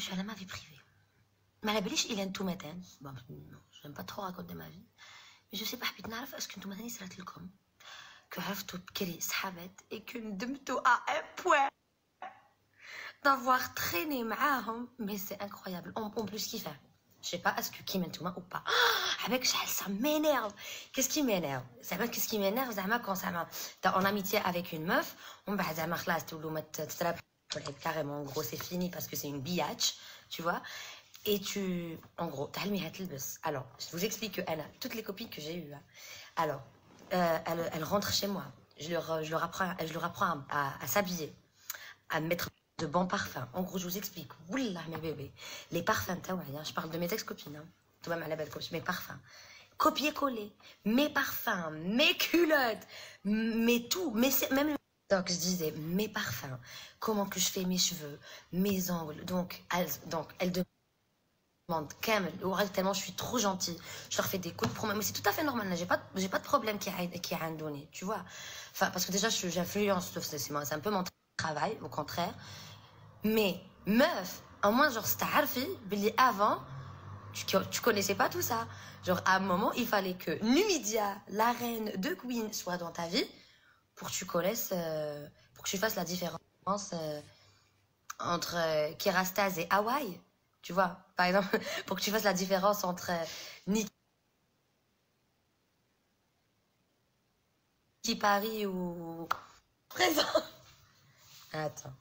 suis à ma vie privée. Mais la belle, il a tout matin. Bon, j'aime pas trop raconter ma vie. Mais je sais pas, حبيت نعرف اسكو نتوما ثاني صرات لكم que عرفتوا بكري صحابات et que ندمتوا à un point d'avoir traîné معاهم. Mais c'est incroyable. En plus, qui fait? Je sais pas, est-ce que qui m'entoure ou pas? Avec ça m'énerve. Qu'est-ce qui m'énerve? Qu'est-ce qui m'énerve? Quand ça m'a, t'es en amitié avec une meuf, on va dire خلاص تقولوا ما carrément, en gros, c'est fini parce que c'est une biatch, tu vois. Et tu, en gros, alors, je vous explique que Anna, toutes les copines que j'ai eues, alors, elles rentrent chez moi. Je leur apprends à s'habiller, à mettre de bons parfums. En gros, je vous explique. Oula, mes bébés. Les parfums, je parle de mes ex-copines, hein. Tout même à la belle coach, mes parfums. Copier-coller. Mes parfums, mes culottes, mes tout, même. Donc, je disais, mes parfums, comment que je fais mes cheveux, mes ongles. Donc, elles demandent tellement je suis trop gentille. Je leur fais des coups de promo. Mais c'est tout à fait normal. J'ai pas de problème qui a rien donné, tu vois. Enfin, parce que déjà, j'influence, c'est un peu mon travail, au contraire. Mais, meuf, au moins, genre, avant, tu connaissais pas tout ça. Genre, à un moment, il fallait que Numidia, la reine de Queen, soit dans ta vie pour que tu connaisses, pour que tu fasses la différence entre Kerastase et Hawaï. Tu vois, par exemple, pour que tu fasses la différence entre Nikki Paris ou présent. Attends.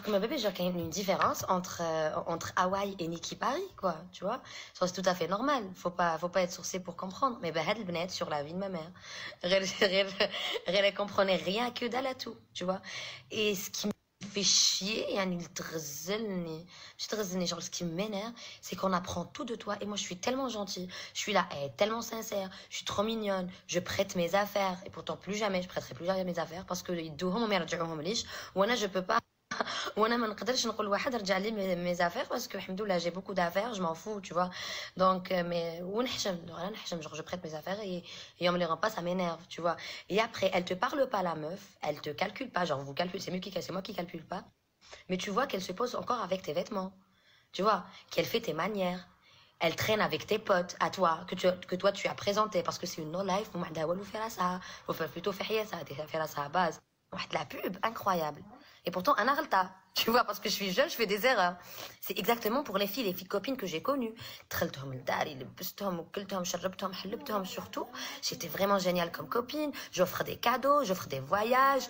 Comme bébé, genre, il y a une différence entre Hawaï et Nikki Paris, quoi, tu vois. C'est tout à fait normal. Faut pas être sourcé pour comprendre. Mais ben, elle venait sur la vie de ma mère. Elle comprenait rien que dalle à tout, tu vois. Et ce qui me fait chier, genre, ce qui m'énerve, c'est qu'on apprend tout de toi. Et moi, je suis tellement gentille. Je suis là, elle est tellement sincère. Je suis trop mignonne. Je prête mes affaires. Et pourtant, plus jamais, je prêterai plus jamais mes affaires parce que je peux pas. وانا ما نقدرش نقول واحد رجع لي mes affaires parce que الحمد لله j'ai beaucoup d'affaires, je m'en fous, tu vois. Donc mais genre je prête mes affaires et on me les rend pas, ça m'énerve, tu vois. Et après elle te parle pas, la meuf, elle te calcule pas, genre vous calculez, c'est moi qui calcule pas, mais tu vois qu'elle se pose encore avec tes vêtements, tu vois, qu'elle fait tes manières, elle traîne avec tes potes à toi que toi tu as présenté parce que c'est une no life. Faut faire plutôt faire ça à base. La pub incroyable. Et pourtant, un arlta, tu vois, parce que je suis jeune, je fais des erreurs. C'est exactement pour les filles copines que j'ai connues. Surtout, j'étais vraiment géniale comme copine. J'offre des cadeaux, j'offre des voyages.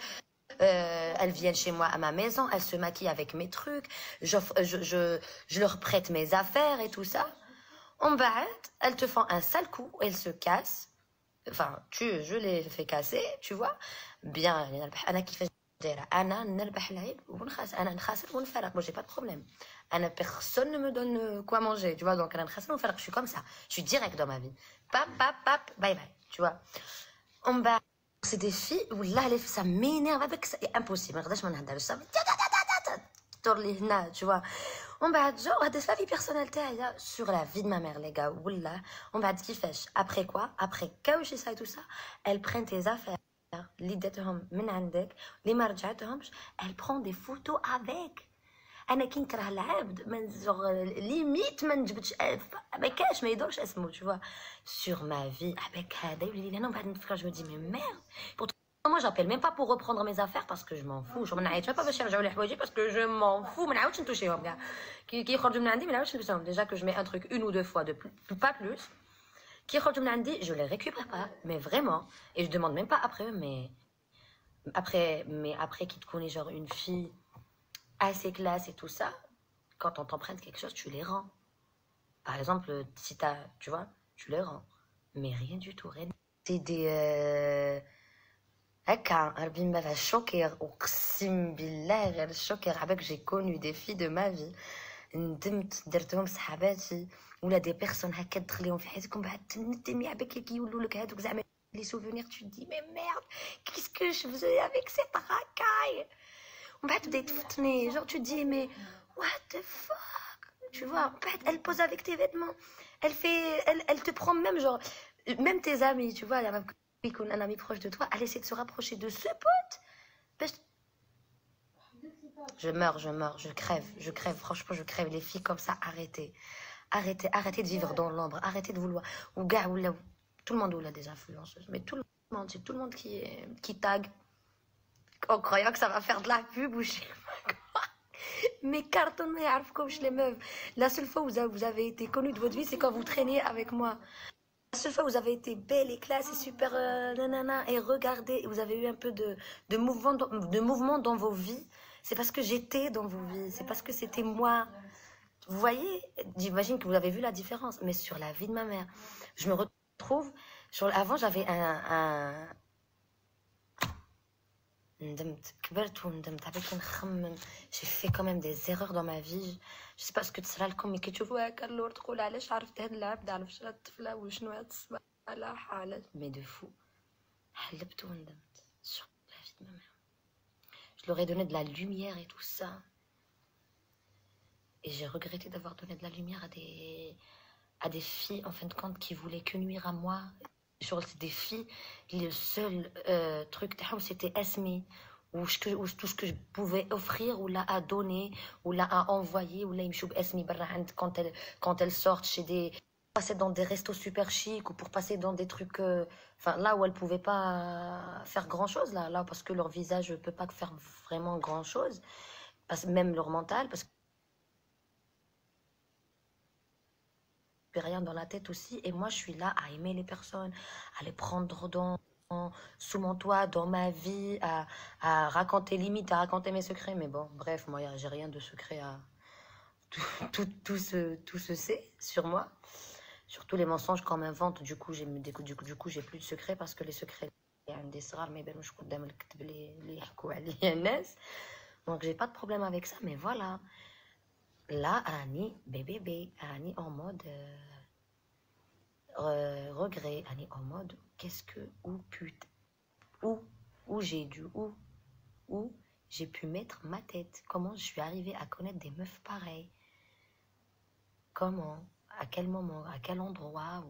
Elles viennent chez moi à ma maison, elles se maquillent avec mes trucs. Je leur prête mes affaires et tout ça. En bas, elles te font un sale coup, elles se cassent. Enfin, je les fais casser, tu vois. Bien, أنا كيفاش دايرة أنا نربح العيب ونخسر أنا نخسر ونفرق. Moi j'ai pas de problème. Personne ne me donne quoi manger, tu vois. Donc أنا نخسر ونفرق. Je suis comme ça. Je suis direct dans ma vie. Pap, bye bye, tu vois. En bas, c'est des filles où là, ça m'énerve avec ça. C'est impossible. ما نقدرش ما نهضرش. Ça تطور لي هنا, tu vois. On va genre هذا la vie personnelle تاعي sur la vie de ma mère, les gars. Wallah. On va dire كيفاش. Après quoi? Après كاوشي ça et tout ça, elles prennent tes affaires. اللي داتهم من عندك اللي ما رجعتهمش, elle prend des photos avec. انا كي نكره العبد من زغ ليميت ما نجبدش ما كاش ما يدورش اسمه, tu vois. Sur ma vie avec هذا يولي لي انا بعد نفكر, je me dis mais merde. Pourtant moi j'appelle même pas pour reprendre mes affaires parce que je m'en fous. Je m'en نعيط pas باش يرجعوا لي حوايجي parce que je m'en fous. ما نعاودش نتوشيهم كاع كي يخرجوا من عندي ما نعاودش نلبسهم. Déjà que je mets un truc une ou deux fois de plus, pas plus. Qui يخرجوا من عندي, je les récupère pas, mais vraiment. Et je demande même pas après eux, mais après qui te connaît genre une fille assez classe et tout ça, quand on t'emprunte quelque chose, tu les rends. Par exemple, si tu vois, tu les rends. Mais rien du tout, rien. C'est des هكا ربي ما فيها شوكير, اقسم بالله غير الشوكير. عباك j'ai connu des filles de ma vie ندمت درتهم صحاباتي ولا دي بيرسون هكا تدخليهم في حياتك ومن بعد تندمي عباك كيولوا لك هذوك زعما لي سوفونير. Tu te dis mais merde, qu'est-ce que je faisais avec cette racaille. ومن بعد تبدا تفتني, genre tu te dis mais what the fuck, tu vois. En fait, elle pose avec tes vêtements, elle te prend même genre même tes amis, tu vois. Un ami proche de toi, elle essaie de se rapprocher de ce pote. je crève, franchement, je crève. Les filles comme ça, arrêtez. Arrêtez de vivre dans l'ombre, arrêtez de vouloir. Ou gars, tout le monde a des influenceuses, mais tout le monde, c'est tout le monde qui tag en croyant que ça va faire de la pub ou je sais pas quoi. Mais carton, mais comme les meufs. La seule fois où vous avez été connue de votre vie, c'est quand vous traînez avec moi. La seule fois où vous avez été belle et classe et super nanana, et regardez, vous avez eu un peu de mouvement dans vos vies, c'est parce que j'étais dans vos vies, c'est parce que c'était moi. Vous voyez, j'imagine que vous avez vu la différence, mais sur la vie de ma mère, je me retrouve, avant j'avais j'ai fait quand même des erreurs dans ma vie. Je sais pas ce que تصرى لكم ملي كتشوفوا هكا اللور تقول علاش عرفت هاد العبد عرفت هاد الطفله وشنو هاد الصباح علاش مي دو فو حلبت وندمت sur la vie de ma mère. Je leur ai donné de la lumière et tout ça. Et j'ai regretté d'avoir donné de la lumière à des filles, en fin de compte, qui voulaient que nuire à moi. Sur des filles, le seul truc, c'était Esme. Ou tout ce que je pouvais offrir, ou là à donner, ou là à envoyer, ou là, Esme, quand elles sortent chez des... passer dans des restos super chics, ou pour passer dans des trucs... Enfin, là où elles ne pouvaient pas faire grand-chose, là, parce que leur visage ne peut pas faire vraiment grand-chose, même leur mental, parce que rien dans la tête aussi, et moi je suis là à aimer les personnes, à les prendre sous mon toit, dans ma vie, à raconter limite, à raconter mes secrets, mais bon, bref, moi j'ai rien de secret à... tout se sait sur moi, surtout les mensonges qu'on m'invente, du coup j'ai plus de secrets, parce que les secrets donc j'ai pas de problème avec ça, mais voilà. Là, Annie, bébé, Annie en mode regret, Annie en mode qu'est-ce que, où putain, où j'ai dû, où j'ai pu mettre ma tête, comment je suis arrivée à connaître des meufs pareilles, comment, à quel moment, à quel endroit,